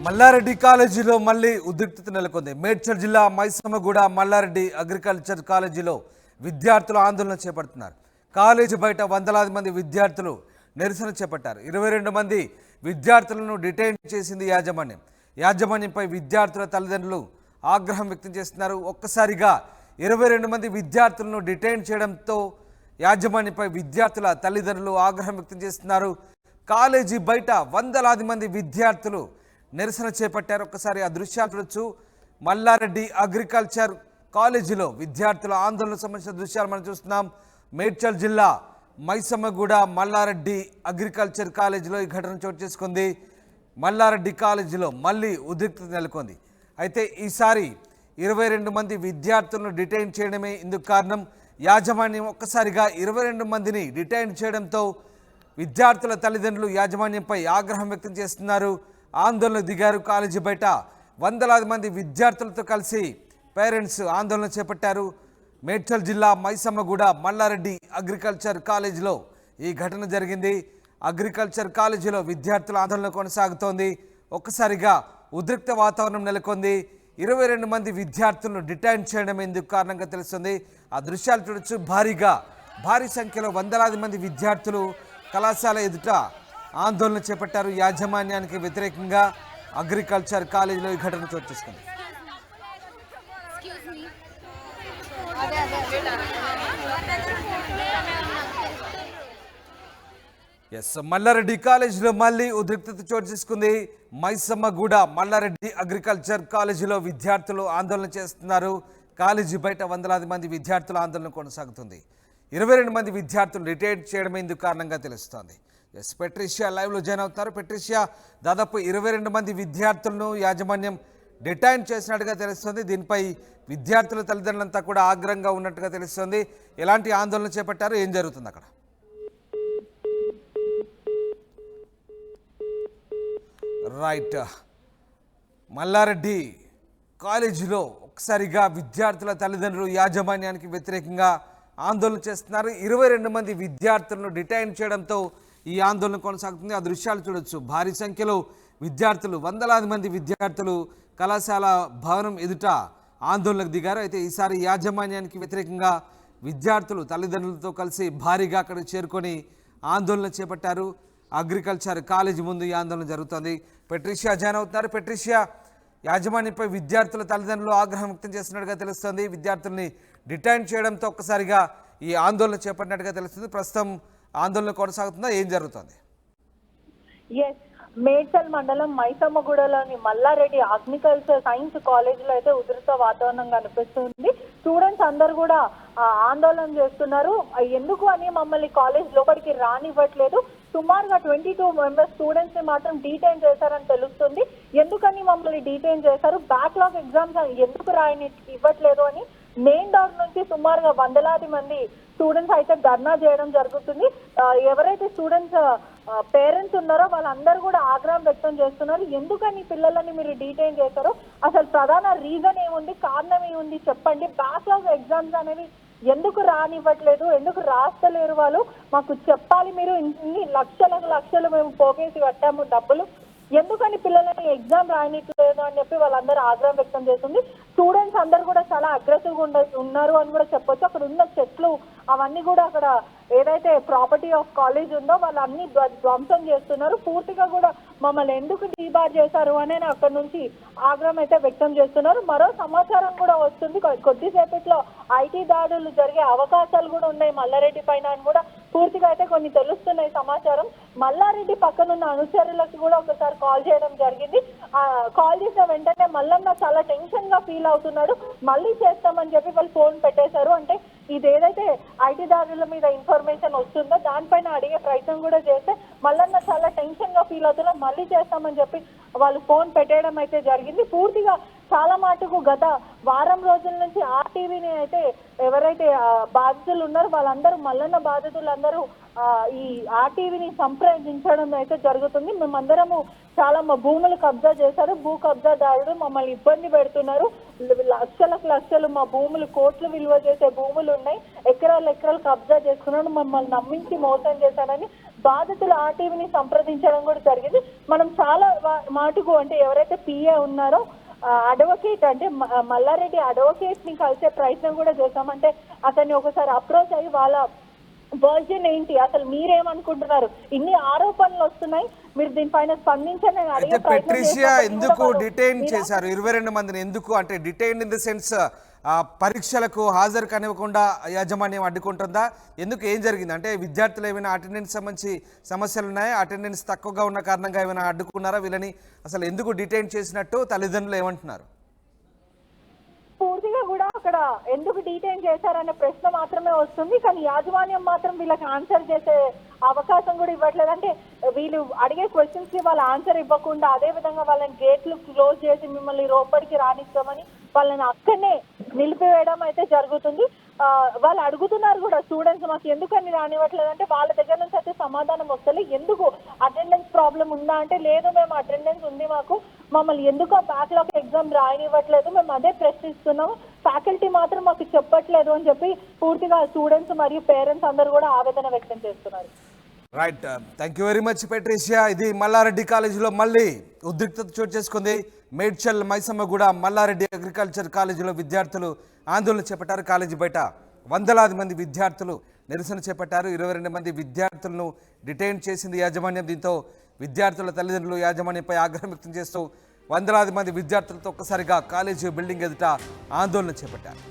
మల్లారెడ్డి కాలేజీలో మళ్ళీ ఉద్రిక్తత నెలకొంది. మేడ్చల్ జిల్లా మైసమ్మగూడ మల్లారెడ్డి అగ్రికల్చర్ కాలేజీలో విద్యార్థులు ఆందోళన చేపడుతున్నారు. కాలేజీ బయట వందలాది మంది విద్యార్థులు నిరసన చేపట్టారు. 22 మంది విద్యార్థులను డిటైన్ చేసింది యాజమాన్యం. యాజమాన్యంపై విద్యార్థుల తల్లిదండ్రులు ఆగ్రహం వ్యక్తం చేస్తున్నారు. ఒక్కసారిగా 22 మంది విద్యార్థులను డిటైన్ చేయడంతో యాజమాన్యంపై విద్యార్థుల తల్లిదండ్రులు ఆగ్రహం వ్యక్తం చేస్తున్నారు. కాలేజీ బయట వందలాది మంది విద్యార్థులు నిరసన చేపట్టారు. ఒక్కసారి ఆ దృశ్యాలు చూడొచ్చు. మల్లారెడ్డి అగ్రికల్చర్ కాలేజీలో విద్యార్థుల ఆందోళనకు సంబంధించిన దృశ్యాలు మనం చూస్తున్నాం. మేడ్చల్ జిల్లా మైసమ్మగూడ మల్లారెడ్డి అగ్రికల్చర్ కాలేజీలో ఈ ఘటన చోటు చేసుకుంది. మల్లారెడ్డి కాలేజీలో మళ్ళీ ఉద్రిక్తత నెలకొంది. అయితే ఈసారి 22 మంది విద్యార్థులను డిటైన్ చేయడమే ఇందుకు కారణం. యాజమాన్యం ఒక్కసారిగా 22 మందిని డిటైన్ చేయడంతో విద్యార్థుల తల్లిదండ్రులు యాజమాన్యంపై ఆగ్రహం వ్యక్తం చేస్తున్నారు. ఆందోళన దిగారు. కాలేజీ బయట వందలాది మంది విద్యార్థులతో కలిసి పేరెంట్స్ ఆందోళన చేపట్టారు. మేడ్చల్ జిల్లా మైసమ్మగూడ మల్లారెడ్డి అగ్రికల్చర్ కాలేజీలో ఈ ఘటన జరిగింది. అగ్రికల్చర్ కాలేజీలో విద్యార్థుల ఆందోళన కొనసాగుతోంది. ఒక్కసారిగా ఉద్రిక్త వాతావరణం నెలకొంది. 22 మంది విద్యార్థులను డిటైన్ చేయడం ఎందుకు కారణంగా తెలుస్తుంది. ఆ దృశ్యాలు చూడొచ్చు. భారీ సంఖ్యలో వందలాది మంది విద్యార్థులు కళాశాల ఎదుట ఆందోళన చేపట్టారు. యాజమాన్యానికి వ్యతిరేకంగా అగ్రికల్చర్ కాలేజీలో ఈ ఘటన చోటు చేసుకుంది. మల్లారెడ్డి కాలేజీలో మళ్ళీ ఉద్రిక్తత చోటు చేసుకుంది. మైసమ్మగూడ మల్లారెడ్డి అగ్రికల్చర్ కాలేజీలో విద్యార్థులు ఆందోళన చేస్తున్నారు. కాలేజీ బయట వందలాది మంది విద్యార్థుల ఆందోళన కొనసాగుతుంది. 22 మంది విద్యార్థులు రిటైర్ చేయడం ఇందుకు కారణంగా తెలుస్తోంది. పెట్రిషియా లైవ్లో జాయిన్ అవుతున్నారు. పెట్రిషియా, దాదాపు 22 మంది విద్యార్థులను యాజమాన్యం డిటైన్ చేసినట్టుగా తెలుస్తుంది. దీనిపై విద్యార్థుల తల్లిదండ్రులంతా కూడా ఆగ్రహంగా ఉన్నట్టుగా తెలుస్తుంది. ఎలాంటి ఆందోళన చేపట్టారు, ఏం జరుగుతుంది అక్కడ? రైట్, మల్లారెడ్డి కాలేజీలో ఒకసారిగా విద్యార్థుల తల్లిదండ్రులు యాజమాన్యానికి వ్యతిరేకంగా ఆందోళన చేస్తున్నారు. 22 మంది విద్యార్థులను డిటైన్ చేయడంతో ఈ ఆందోళన కొనసాగుతుంది. ఆ దృశ్యాలు చూడొచ్చు. భారీ సంఖ్యలో విద్యార్థులు, వందలాది మంది విద్యార్థులు కళాశాల భవనం ఎదుట ఆందోళనకు దిగారు. అయితే ఈసారి యాజమాన్యానికి వ్యతిరేకంగా విద్యార్థులు తల్లిదండ్రులతో కలిసి భారీగా అక్కడికి చేరుకొని ఆందోళన చేపట్టారు. అగ్రికల్చర్ కాలేజీ ముందు ఈ ఆందోళన జరుగుతుంది. పెట్రిషియా జాయిన్ అవుతున్నారు. పెట్రిషియా, యాజమాన్యంపై విద్యార్థుల తల్లిదండ్రులు ఆగ్రహం వ్యక్తం చేస్తున్నట్టుగా తెలుస్తుంది. విద్యార్థుల్ని డిటైన్ చేయడంతో ఒక్కసారిగా ఈ ఆందోళన చేపట్టినట్టుగా తెలుస్తుంది. ప్రస్తుతం ఆందోళన కొనసాగుతుందా, ఏం జరుగుతుంది? మేడ్చల్ మండలం మైసమ్మగూడలోని మల్లారెడ్డి అగ్రికల్చర్ సైన్స్ కాలేజీలో అయితే ఉధృత వాతావరణం కనిపిస్తుంది. స్టూడెంట్స్ అందరు కూడా ఆందోళన చేస్తున్నారు. ఎందుకు అని మమ్మల్ని కాలేజ్ లోపలికి రానివ్వట్లేదు. సుమారుగా 22 మెంబర్స్ స్టూడెంట్స్ ని మాత్రం డీటైన్ చేశారని తెలుస్తుంది. ఎందుకని మమ్మల్ని డీటైన్ చేశారు, బ్యాక్లాగ్ ఎగ్జామ్స్ ఎందుకు ఇవ్వట్లేదు అని మెయిన్ డోర్ నుంచి సుమారుగా వందలాది మంది స్టూడెంట్స్ అయితే ధర్నా చేయడం జరుగుతుంది. ఎవరైతే స్టూడెంట్స్ పేరెంట్స్ ఉన్నారో వాళ్ళందరూ కూడా ఆగ్రహం వ్యక్తం చేస్తున్నారు. ఎందుకని పిల్లలని మీరు డీటైన్ చేశారో, అసలు ప్రధాన రీజన్ ఏముంది, కారణం ఏముంది చెప్పండి. బ్యాక్లాగ్ ఎగ్జామ్స్ అనేవి ఎందుకు రానివ్వట్లేదు, ఎందుకు రాస్తలేరు వాళ్ళు, మాకు చెప్పాలి. మీరు ఇన్ని లక్షలు మేము పోగేసి కట్టాము డబ్బులు, ఎందుకని పిల్లలని ఎగ్జామ్ రాయనిట్లేదు అని చెప్పి వాళ్ళందరూ ఆగ్రహం వ్యక్తం చేస్తుంది. స్టూడెంట్స్ అందరు కూడా చాలా అగ్రెసివ్గా ఉన్నారు అని కూడా చెప్పొచ్చు. అక్కడ ఉన్న చెట్లు అవన్నీ కూడా అక్కడ ఏదైతే ప్రాపర్టీ ఆఫ్ కాలేజ్ ఉందో వాళ్ళన్ని ధ్వంసం చేస్తున్నారు. పూర్తిగా కూడా మమ్మల్ని ఎందుకు డీబార్ చేశారు అని అక్కడ నుంచి ఆగ్రహం అయితే వ్యక్తం చేస్తున్నారు. మరో సమాచారం కూడా వస్తుంది, కొద్దిసేపట్లో ఐటీ దాడులు జరిగే అవకాశాలు కూడా ఉన్నాయి మల్లారెడ్డి పైన అని కూడా పూర్తిగా అయితే కొన్ని తెలుస్తున్నాయి సమాచారం. మల్లారెడ్డి పక్కనున్న అనుచరులకు కూడా ఒకసారి కాల్ చేయడం జరిగింది. కాల్ చేసిన వెంటనే మల్లన్న చాలా టెన్షన్ గా ఫీల్ అవుతున్నాడు. మళ్ళీ చేస్తామని చెప్పి వాళ్ళు ఫోన్ పెట్టేశారు. అంటే ఇది ఏదైతే ఐటీ దాడుల మీద ఇన్ఫర్మేషన్ వస్తుందో దానిపైన అడిగే ప్రయత్నం కూడా చేస్తే మల్లన్న చాలా టెన్షన్ గా ఫీల్ అవుతున్నారు. మళ్ళీ చేస్తామని చెప్పి వాళ్ళు ఫోన్ పెట్టేయడం అయితే జరిగింది. పూర్తిగా చాలా మటుకు గత వారం రోజుల నుంచి ఆర్టీవీని అయితే ఎవరైతే బాధితులు ఉన్నారో వాళ్ళందరూ మల్లన్న బాధితులందరూ ఈ ఆర్టీవీని సంప్రదించడం అయితే జరుగుతుంది. మేమందరము చాలా మా భూములు కబ్జా చేశారు, భూ కబ్జాదారుడు మమ్మల్ని ఇబ్బంది పెడుతున్నారు, లక్షలు మా భూములు కోట్లు విలువ చేసే భూములు ఉన్నాయి, ఎకరాలు కబ్జా చేసుకున్నాడు, మమ్మల్ని నమ్మించి మోసం చేశాడని బాధితులు ఆర్టీవీని సంప్రదించడం కూడా జరిగింది. మనం చాలా మాటుకు అంటే ఎవరైతే పిఏ ఉన్నారో అడ్వకేట్ అంటే మల్లారెడ్డి అడ్వకేట్ ని కలిసే ప్రయత్నం కూడా చేశామంటే అతన్ని ఒకసారి అప్రోచ్ అయ్యి వాళ్ళ వర్జన్ ఏంటి, అసలు మీరేమనుకుంటున్నారు, ఇన్ని ఆరోపణలు వస్తున్నాయి, మీరు దీనిపైన స్పందించండి అని అడిగే ప్రయత్నం పెట్రిషియా చేశాం. ఎందుకు డిటైన్ చేశారు 22 మందిని? ఎందుకు అంటే డిటైన్ ఇన్ ద సెన్స్ పరీక్షలకు హాజరు కానివ్వకుండా యాజమాన్యం అడ్డుకుంటుందా? ఎందుకు ఏం జరిగింది? అంటే విద్యార్థులు ఏమైనా అటెండెన్స్ సంబంధించి సమస్యలు ఉన్నాయా? అటెండెన్స్ తక్కువగా ఉన్న కారణంగా ఏమైనా అడ్డుకున్నారా వీళ్ళని? అసలు ఎందుకు డిటైన్ చేసినట్టు తల్లిదండ్రులు ఏమంటున్నారు? పూర్తిగా కూడా అక్కడ ఎందుకు డీటైన్ చేశారనే ప్రశ్న మాత్రమే వస్తుంది, కానీ యాజమాన్యం మాత్రం వీళ్ళకి ఆన్సర్ చేసే అవకాశం కూడా ఇవ్వట్లేదు. అంటే వీళ్ళు అడిగే క్వశ్చన్స్ కి వాళ్ళ ఆన్సర్ ఇవ్వకుండా అదే విధంగా వాళ్ళని గేట్లు క్లోజ్ చేసి మిమ్మల్ని లోపలికి రానిస్తామని వాళ్ళని అక్కడనే నిలిపివేయడం అయితే జరుగుతుంది. వాళ్ళు అడుగుతున్నారు కూడా స్టూడెంట్స్, మాకు ఎందుకని రానివ్వట్లేదు అంటే వాళ్ళ దగ్గర నుంచి అయితే సమాధానం వస్తలే. ఎందుకు అటెండెన్స్ ప్రాబ్లం ఉందా అంటే లేదు, మేము అటెండెన్స్ ఉంది, మమ్మల్ని ఎందుకు బ్యాక్లాగ్ ఎగ్జామ్ రాయనివ్వట్లేదు, మేము అదే ప్రశ్నిస్తున్నాము, ఫ్యాకల్టీ మాత్రం మాకు చెప్పట్లేదు అని చెప్పి పూర్తిగా స్టూడెంట్స్ మరియు పేరెంట్స్ అందరూ కూడా ఆవేదన వ్యక్తం చేస్తున్నారు. Right, thank you very much Patricia. ఇది మల్లారెడ్డి కాలేజీలో మళ్ళీ ఉద్రిక్తత చోటు చేసుకుంది. మేడ్చల్ మైసమ్మగూడ మల్లారెడ్డి అగ్రికల్చర్ కాలేజీలో విద్యార్థులు ఆందోళన చేపట్టారు. కాలేజీ బయట వందలాది మంది విద్యార్థులు నిరసన చేపట్టారు. 22 మంది విద్యార్థులను డిటైన్ చేసింది యాజమాన్యం. దీంతో విద్యార్థుల తల్లిదండ్రులు యాజమాన్యంపై ఆగ్రహం వ్యక్తం చేస్తూ వందలాది మంది విద్యార్థులతో ఒక్కసారిగా కాలేజీ బిల్డింగ్ ఎదుట ఆందోళన చేపట్టారు.